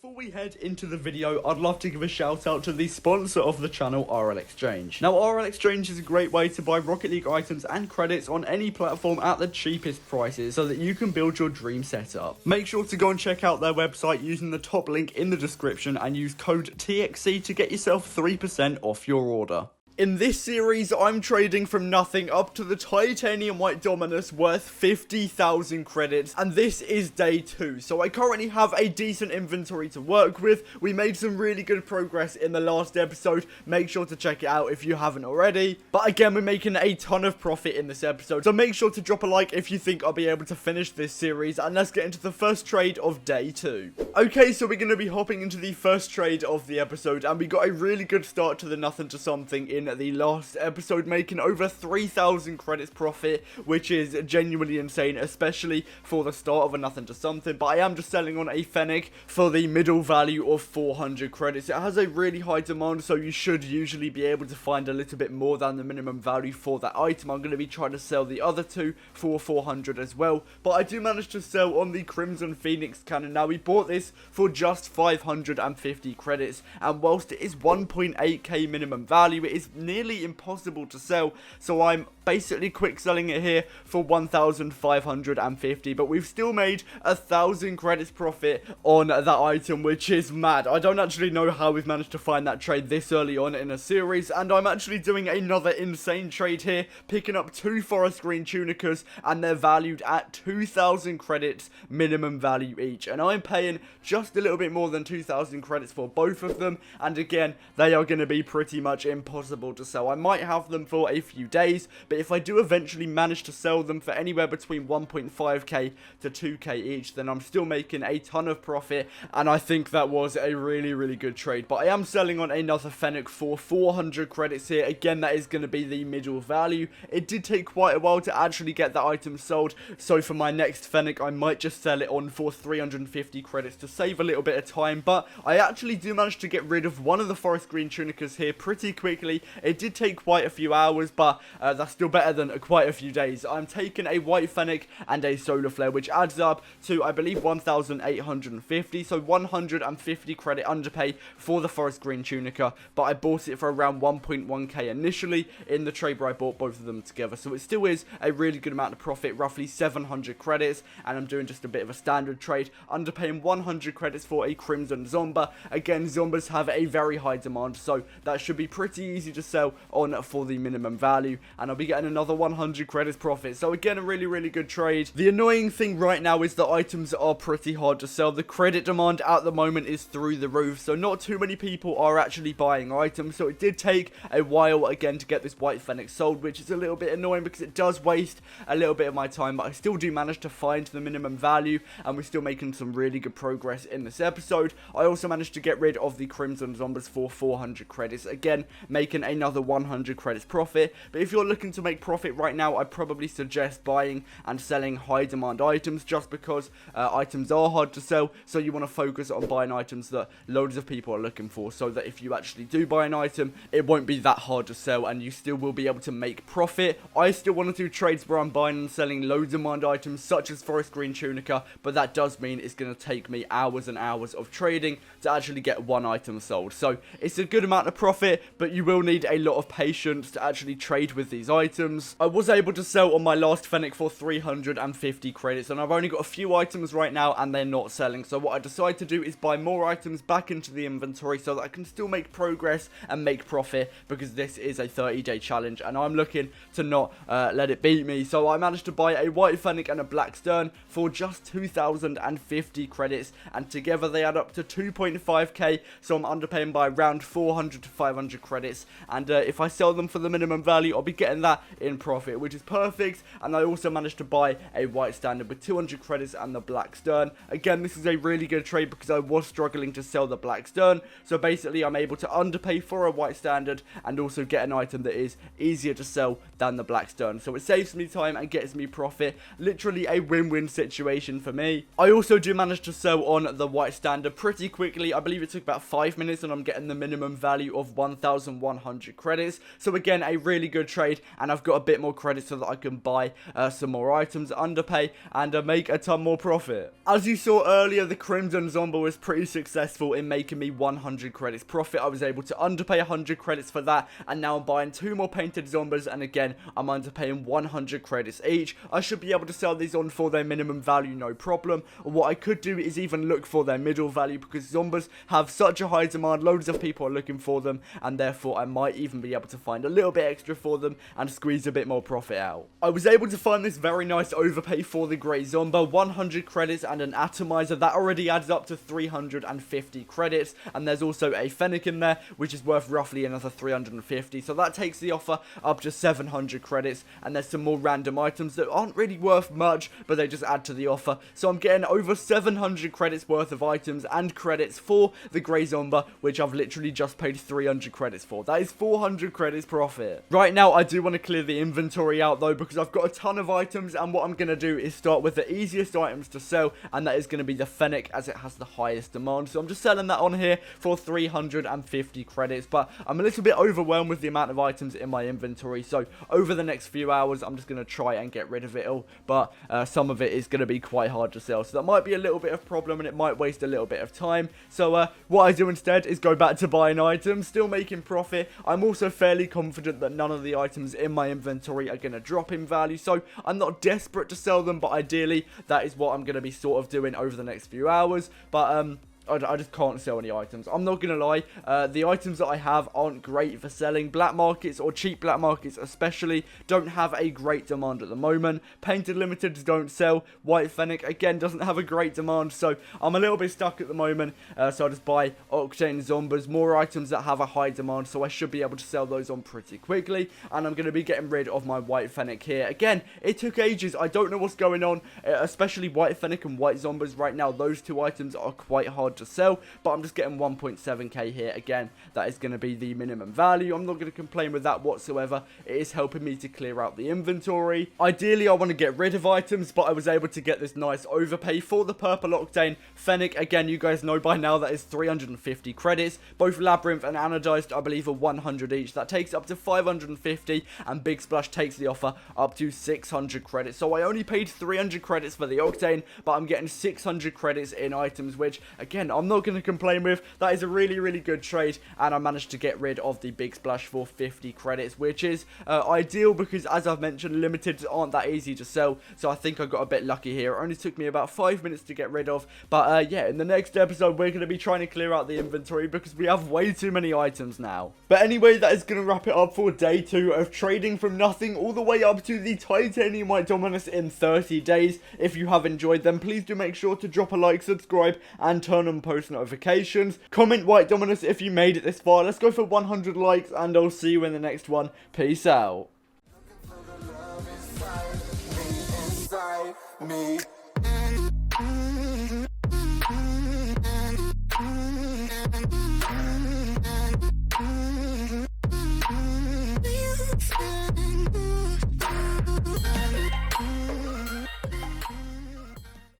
Before we head into the video, I'd love to give a shout out to the sponsor of the channel, RL Exchange. Now, RL Exchange is a great way to buy Rocket League items and credits on any platform at the cheapest prices so that you can build your dream setup. Make sure to go and check out their website using the top link in the description and use code TXC to get yourself 3% off your order. In this series, I'm trading from nothing up to the titanium white Dominus worth 50,000 credits, and this is day 2, so I currently have a decent inventory to work with. We made some really good progress in the last episode. Make sure to check it out if you haven't already. But again, we're making a ton of profit in this episode, so make sure to drop a like if you think I'll be able to finish this series, and let's get into the first trade of day 2. Okay, so we're going to be hopping into the first trade of the episode, and we got a really good start to the nothing to something in the last episode, making over 3,000 credits profit, which is genuinely insane, especially for the start of a nothing to something. But I am just selling on a Fennec for the middle value of 400 credits. It has a really high demand, so you should usually be able to find a little bit more than the minimum value for that item. I'm going to be trying to sell the other two for 400 as well, but I do manage to sell on the Crimson Phoenix cannon. Now, we bought this for just 550 credits, and whilst it is 1.8k minimum value, it is nearly impossible to sell, so I'm basically quick selling it here for 1,550, but we've still made 1,000 credits profit on that item, which is mad. I don't actually know how we've managed to find that trade this early on in a series, and I'm actually doing another insane trade here, picking up 2 forest green tunicas, and they're valued at 2,000 credits minimum value each, and I'm paying just a little bit more than 2,000 credits for both of them, and again, they are going to be pretty much impossible to sell. I might have them for a few days, but if I do eventually manage to sell them for anywhere between 1.5k to 2k each, then I'm still making a ton of profit, and I think that was a really good trade. But I am selling on another Fennec for 400 credits here. Again, that is going to be the middle value. It did take quite a while to actually get that item sold, so for my next Fennec, I might just sell it on for 350 credits to save a little bit of time. But I actually do manage to get rid of one of the forest green tunicas here pretty quickly. It did take quite a few hours, but that's still better than quite a few days. I'm taking a white Fennec and a solar flare, which adds up to, I believe, 1,850, so 150 credit underpay for the forest green tunica, but I bought it for around 1.1k initially in the trade where I bought both of them together, so it still is a really good amount of profit, roughly 700 credits, and I'm doing just a bit of a standard trade, underpaying 100 credits for a Crimson Zomba. Again, Zombas have a very high demand, so that should be pretty easy to sell on for the minimum value, and I'll be getting another 100 credits profit. So again, a really good trade. The annoying thing right now is that items are pretty hard to sell. The credit demand at the moment is through the roof, so not too many people are actually buying items, so it did take a while again to get this white Fennec sold, which is a little bit annoying because it does waste a little bit of my time, but I still do manage to find the minimum value, and we're still making some really good progress in this episode. I also managed to get rid of the Crimson Zombies for 400 credits, again making another 100 credits profit. But if you're looking to make profit right now, I'd probably suggest buying and selling high demand items, just because items are hard to sell, so you want to focus on buying items that loads of people are looking for, so that if you actually do buy an item, it won't be that hard to sell and you still will be able to make profit. I still want to do trades where I'm buying and selling low demand items such as forest green tunica, but that does mean it's going to take me hours and hours of trading to actually get one item sold. So it's a good amount of profit, but you will need a lot of patience to actually trade with these items. I was able to sell on my last Fennec for 350 credits, and I've only got a few items right now and they're not selling, so what I decided to do is buy more items back into the inventory so that I can still make progress and make profit, because this is a 30-day challenge and I'm looking to not let it beat me. So I managed to buy a white Fennec and a black Stern for just 2,050 credits, and together they add up to 2.5k, so I'm underpaying by around 400 to 500 credits, and if I sell them for the minimum value, I'll be getting that in profit, which is perfect. And I also managed to buy a white Standard with 200 credits and the black Stern. Again, this is a really good trade because I was struggling to sell the black Stern, so basically I'm able to underpay for a white Standard and also get an item that is easier to sell than the black Stern, so it saves me time and gets me profit. Literally a win-win situation for me. I also do manage to sell on the white Standard pretty quickly. I believe it took about 5 minutes and I'm getting the minimum value of 1,100 300 credits. So again, a really good trade, and I've got a bit more credits so that I can buy some more items, underpay, and make a ton more profit. As you saw earlier, the Crimson Zomba was pretty successful in making me 100 credits profit. I was able to underpay 100 credits for that, and now I'm buying 2 more painted Zombas, and again, I'm underpaying 100 credits each. I should be able to sell these on for their minimum value, no problem. Or what I could do is even look for their middle value, because Zombas have such a high demand, loads of people are looking for them, and therefore I might even be able to find a little bit extra for them and squeeze a bit more profit out. I was able to find this very nice overpay for the Grey Zomba, 100 credits and an atomizer. That already adds up to 350 credits, and there's also a Fennec in there, which is worth roughly another 350, so that takes the offer up to 700 credits, and there's some more random items that aren't really worth much, but they just add to the offer, so I'm getting over 700 credits worth of items and credits for the Grey Zomba, which I've literally just paid 300 credits for. That is 400 credits profit. Right now, I do want to clear the inventory out though, because I've got a ton of items, and what I'm going to do is start with the easiest items to sell, and that is going to be the Fennec, as it has the highest demand. So I'm just selling that on here for 350 credits, but I'm a little bit overwhelmed with the amount of items in my inventory, so over the next few hours I'm just going to try and get rid of it all, but some of it is going to be quite hard to sell, so that might be a little bit of problem, and it might waste a little bit of time. So what I do instead is go back to buying items, still making profit. I'm also fairly confident that none of the items in my inventory are going to drop in value, so I'm not desperate to sell them, but ideally that is what I'm going to be sort of doing over the next few hours. But I just can't sell any items. I'm not going to lie. The items that I have aren't great for selling. Black markets, or cheap black markets especially, don't have a great demand at the moment. Painted limiteds don't sell. White Fennec, again, doesn't have a great demand. So I'm a little bit stuck at the moment. So I just buy Octane Zombas, more items that have a high demand. So I should be able to sell those on pretty quickly. And I'm going to be getting rid of my White Fennec here. Again, it took ages. I don't know what's going on. Especially White Fennec and White Zombas right now. Those two items are quite hard to sell, but I'm just getting 1.7k here. Again, that is going to be the minimum value. I'm not going to complain with that whatsoever. It is helping me to clear out the inventory. Ideally, I want to get rid of items, but I was able to get this nice overpay for the purple octane Fennec. Again, you guys know by now that is 350 credits. Both labyrinth and anodized, I believe, are 100 each. That takes up to 550, and Big Splash takes the offer up to 600 credits. So I only paid 300 credits for the octane, but I'm getting 600 credits in items, which again, I'm not going to complain with. That is a really, really good trade, and I managed to get rid of the Big Splash for 50 credits, which is ideal, because as I've mentioned, limiteds aren't that easy to sell, so I think I got a bit lucky here. It only took me about 5 minutes to get rid of, but yeah, in the next episode we're going to be trying to clear out the inventory, because we have way too many items now. But anyway, that is going to wrap it up for day 2 of trading from nothing all the way up to the Titanium White Dominus in 30 days. If you have enjoyed them, please do make sure to drop a like, subscribe, and turn on post notifications. Comment White Dominus if you made it this far. Let's go for 100 likes, and I'll see you in the next one. Peace out.